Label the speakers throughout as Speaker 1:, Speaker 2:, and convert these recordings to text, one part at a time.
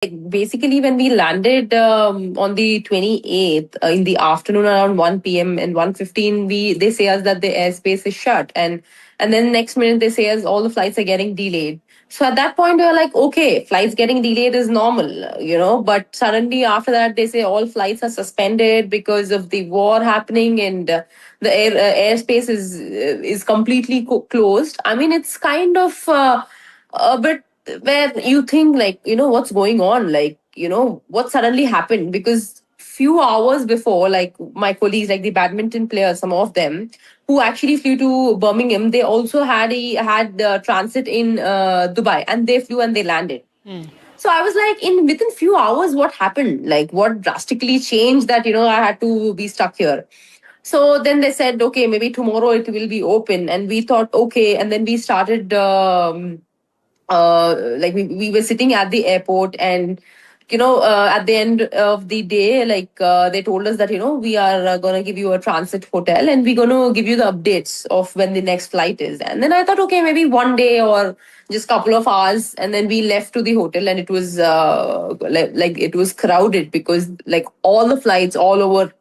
Speaker 1: Basically, when we landed on the 28th in the afternoon around 1 p.m. and 1:15, they say us that the airspace is shut, and then next minute they say us all the flights are getting delayed. So at that point we were like, okay, flights getting delayed is normal. But suddenly after that they say all flights are suspended because of the war happening, and the airspace is completely closed. I mean, it's kind of a bit where you think, like, what's going on, like, what suddenly happened, because few hours before, like, my colleagues, like the badminton players, some of them who actually flew to Birmingham, they also had transit in Dubai, and they flew and they landed. So I was like, in within few hours, what happened? Like, what drastically changed that I had to be stuck here? So then they said, okay, maybe tomorrow it will be open, and we thought, okay, and then we started. Like, we were sitting at the airport, and at the end of the day, like, they told us that we are going to give you a transit hotel, and we're going to give you the updates of when the next flight is. And then I thought, okay, maybe one day or just couple of hours, and then we left to the hotel, and it was like it was crowded, because like all the flights all over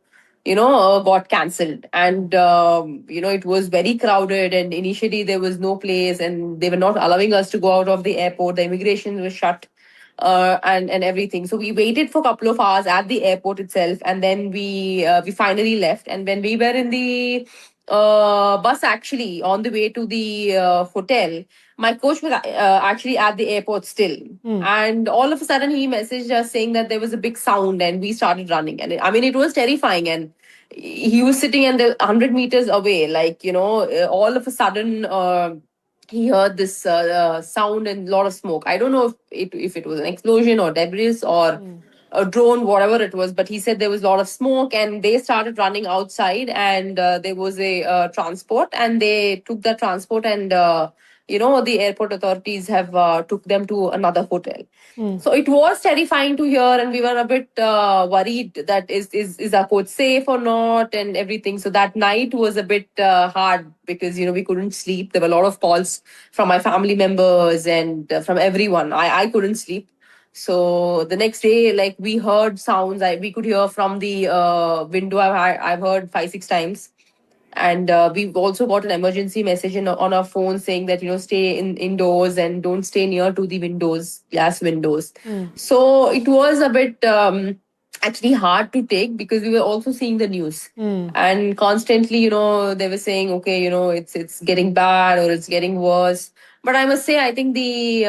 Speaker 1: got cancelled, and it was very crowded, and initially there was no place, and they were not allowing us to go out of the airport. The immigration was shut, and everything. So we waited for a couple of hours at the airport itself, and then we finally left. And when we were in the bus, actually on the way to the hotel, my coach was actually at the airport still. And all of a sudden he messaged us saying that there was a big sound, and we started running. And I mean, it was terrifying. And he was sitting and 100 meters away, like, all of a sudden he heard this sound and a lot of smoke. I don't know if it was an explosion or debris or a drone, whatever it was, but he said there was a lot of smoke, and they started running outside, and there was a transport, and they took the transport, and the airport authorities have took them to another hotel. So it was terrifying to hear, and we were a bit worried that is our coach safe or not, and everything. So that night was a bit hard, because we couldn't sleep. There were a lot of calls from my family members and from everyone. I couldn't sleep. So the next day, like, we heard sounds. We could hear from the window. I've heard 5 6 times, and we've also got an emergency message on our phone saying that stay indoors and don't stay near to the windows, glass windows. So it was a bit actually hard to take, because we were also seeing the news, and constantly they were saying, okay, it's getting bad or it's getting worse. But I must say, I think the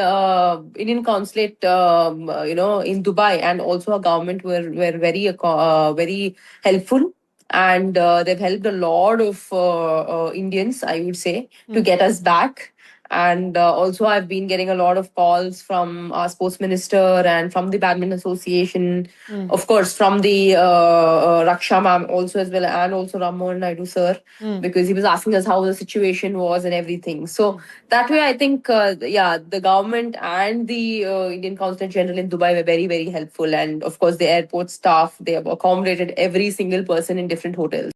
Speaker 1: Indian consulate, in Dubai, and also our government were very very helpful, and they've helped a lot of Indians, I would say, to get us back. And also, I've been getting a lot of calls from our sports minister and from the Badminton Association, of course, from the Raksha ma'am also as well, and also Rammohan Naidu sir, because he was asking us how the situation was and everything. So that way, I think, yeah, the government and the Indian Consulate General in Dubai were very, very helpful. And of course, the airport staff, they have accommodated every single person in different hotels.